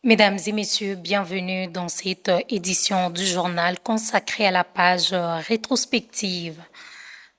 Mesdames et messieurs, bienvenue dans cette édition du journal consacrée à la page rétrospective.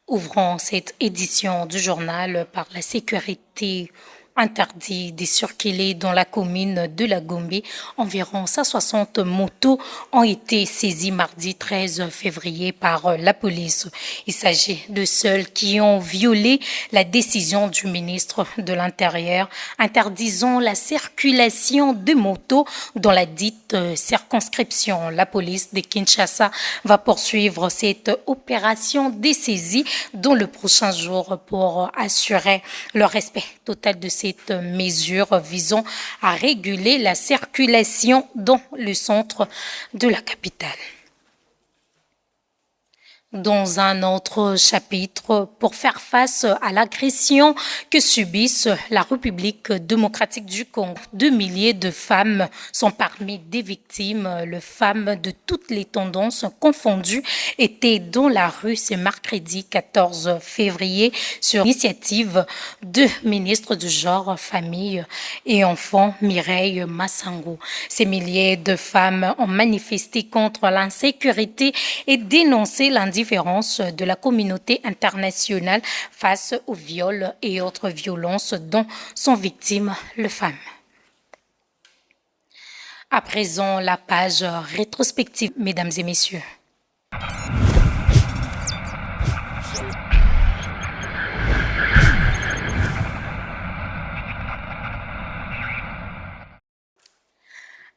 Ouvrons cette édition du journal par la sécurité interdit de circuler dans la commune de la Gombe. Environ 160 motos ont été saisies mardi 13 février par la police. Il s'agit de ceux qui ont violé la décision du ministre de l'Intérieur interdisant la circulation de motos dans la dite circonscription. La police de Kinshasa va poursuivre cette opération de saisie dans le prochain jour pour assurer le respect total de cette mesure visant à réguler la circulation dans le centre de la capitale. Dans un autre chapitre, pour faire face à l'agression que subissent la République démocratique du Congo, 2 milliers de femmes sont parmi des victimes. Les femmes de toutes les tendances confondues étaient dans la rue ce mercredi 14 février sur l'initiative du ministre du Genre, Famille et Enfants, Mireille Massango. Ces milliers de femmes ont manifesté contre l'insécurité et dénoncé l'indifférence de la communauté internationale face aux viols et autres violences dont sont victimes les femmes. À présent, la page rétrospective, mesdames et messieurs.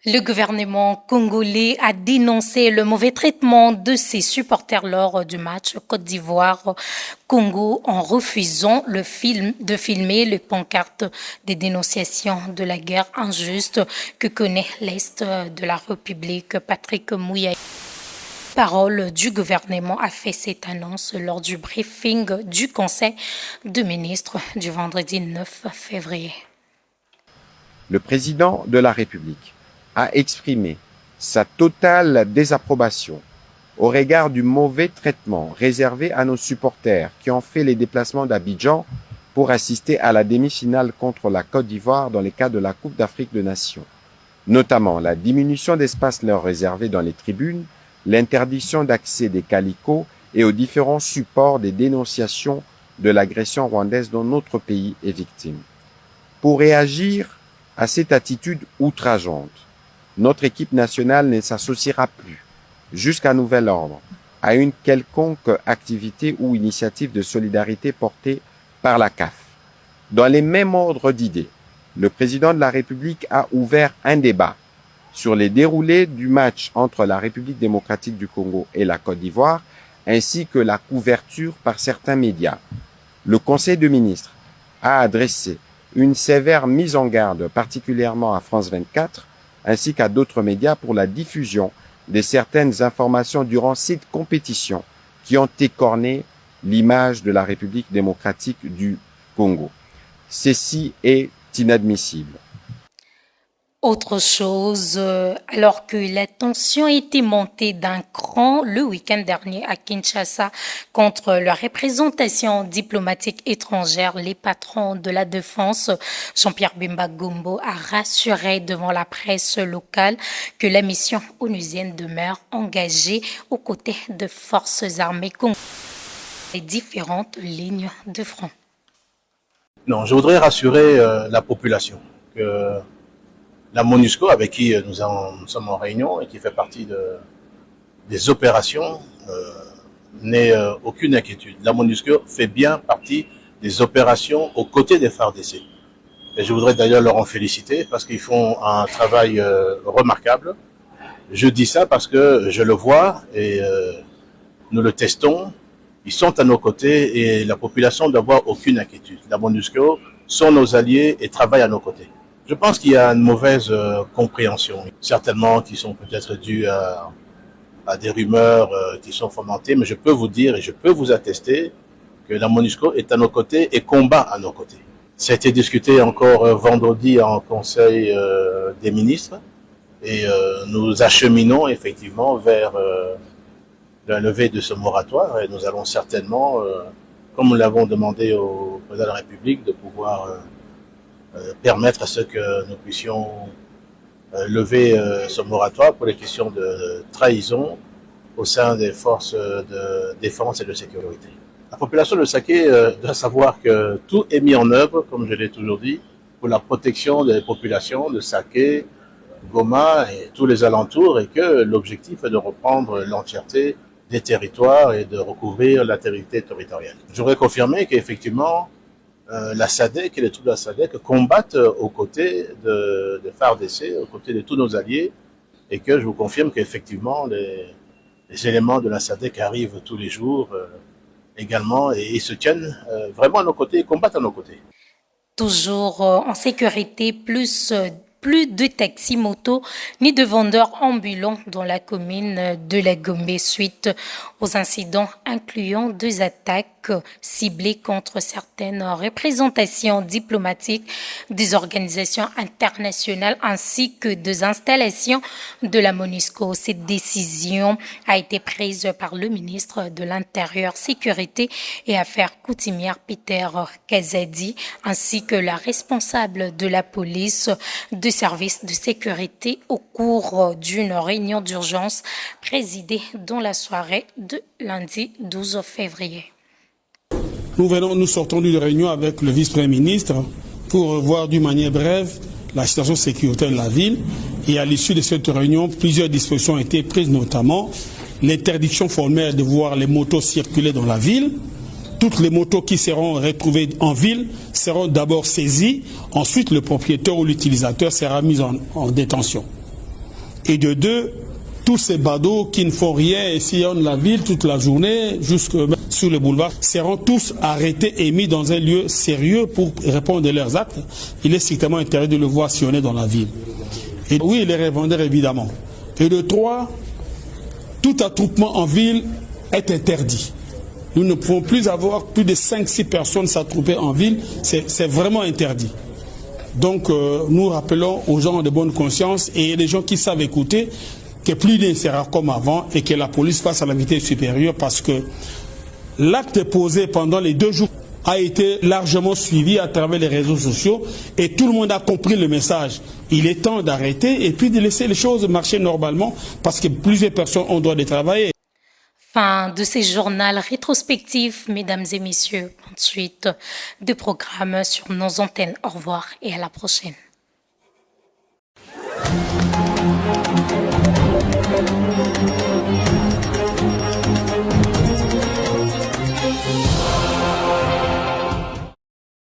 Le gouvernement congolais a dénoncé le mauvais traitement de ses supporters lors du match Côte d'Ivoire-Congo en refusant de filmer les pancartes des dénonciations de la guerre injuste que connaît l'Est de la République. Patrick Mouya, parole du gouvernement, a fait cette annonce lors du briefing du Conseil des ministres du vendredi 9 février. Le président de la République a exprimé sa totale désapprobation au regard du mauvais traitement réservé à nos supporters qui ont fait les déplacements d'Abidjan pour assister à la demi-finale contre la Côte d'Ivoire dans le cadre de la Coupe d'Afrique des Nations, notamment la diminution d'espace leur réservé dans les tribunes, l'interdiction d'accès des calicots et aux différents supports des dénonciations de l'agression rwandaise dont notre pays est victime. Pour réagir à cette attitude outrageante, notre équipe nationale ne s'associera plus, jusqu'à nouvel ordre, à une quelconque activité ou initiative de solidarité portée par la CAF. Dans les mêmes ordres d'idées, le président de la République a ouvert un débat sur les déroulés du match entre la République démocratique du Congo et la Côte d'Ivoire, ainsi que la couverture par certains médias. Le Conseil des ministres a adressé une sévère mise en garde, particulièrement à France 24, ainsi qu'à d'autres médias pour la diffusion de certaines informations durant cette compétition qui ont écorné l'image de la République démocratique du Congo. Ceci est inadmissible. Autre chose, alors que la tension était montée d'un cran le week-end dernier à Kinshasa contre la représentation diplomatique étrangère, les patrons de la défense, Jean-Pierre Bemba Gombo, a rassuré devant la presse locale que la mission onusienne demeure engagée aux côtés de forces armées congolaises et différentes lignes de front. Non, je voudrais rassurer la population que la MONUSCO, avec qui nous sommes en réunion et qui fait partie des opérations, n'ait aucune inquiétude. La MONUSCO fait bien partie des opérations aux côtés des FARDC. Et je voudrais d'ailleurs leur en féliciter parce qu'ils font un travail remarquable. Je dis ça parce que je le vois et nous le testons. Ils sont à nos côtés et la population ne doit avoir aucune inquiétude. La MONUSCO sont nos alliés et travaillent à nos côtés. Je pense qu'il y a une mauvaise compréhension, certainement qui sont peut-être dues à des rumeurs qui sont fomentées, mais je peux vous dire et je peux vous attester que la MONUSCO est à nos côtés et combat à nos côtés. Ça a été discuté encore vendredi en Conseil des ministres et nous acheminons effectivement vers la levée de ce moratoire et nous allons certainement, comme nous l'avons demandé au président de la République, de pouvoir permettre à ce que nous puissions lever ce moratoire pour les questions de trahison au sein des forces de défense et de sécurité. La population de Saké doit savoir que tout est mis en œuvre, comme je l'ai toujours dit, pour la protection des populations de Saké, Goma et tous les alentours, et que l'objectif est de reprendre l'entièreté des territoires et de recouvrir l'intégrité territoriale. Je voudrais confirmer qu'effectivement, la SADC et les troupes de la SADC combattent aux côtés de FARDC, aux côtés de tous nos alliés, et que je vous confirme qu'effectivement, les éléments de la SADC arrivent tous les jours également, et ils se tiennent vraiment à nos côtés, ils combattent à nos côtés. Toujours en sécurité, plus de taxis-motos ni de vendeurs ambulants dans la commune de la Gombe suite aux incidents incluant 2 attaques ciblées contre certaines représentations diplomatiques des organisations internationales ainsi que des installations de la MONUSCO. Cette décision a été prise par le ministre de l'Intérieur, Sécurité et Affaires coutumières Peter Kazadi ainsi que la responsable de la police de services de sécurité au cours d'une réunion d'urgence présidée dans la soirée de lundi 12 février. Nous sortons d'une réunion avec le vice-premier ministre pour revoir d'une manière brève la situation sécuritaire de la ville. Et à l'issue de cette réunion, plusieurs dispositions ont été prises, notamment l'interdiction formelle de voir les motos circuler dans la ville. Toutes les motos qui seront retrouvées en ville seront d'abord saisies, ensuite le propriétaire ou l'utilisateur sera mis en détention. Et de 2, tous ces badauds qui ne font rien et sillonnent la ville toute la journée, jusque sur le boulevard, seront tous arrêtés et mis dans un lieu sérieux pour répondre à leurs actes. Il est strictement interdit de le voir sillonner dans la ville. Et oui, les revendeurs évidemment. Et de 3, tout attroupement en ville est interdit. Nous ne pouvons plus avoir plus de 5-6 personnes s'attrouper en ville, c'est vraiment interdit. Donc nous rappelons aux gens de bonne conscience et les gens qui savent écouter que plus rien ne sera comme avant et que la police passe à la vitesse supérieure parce que l'acte posé pendant les 2 jours a été largement suivi à travers les réseaux sociaux et tout le monde a compris le message. Il est temps d'arrêter et puis de laisser les choses marcher normalement parce que plusieurs personnes ont droit de travailler. Fin de ces journaux rétrospectifs, mesdames et messieurs. Ensuite, de programmes sur nos antennes. Au revoir et à la prochaine.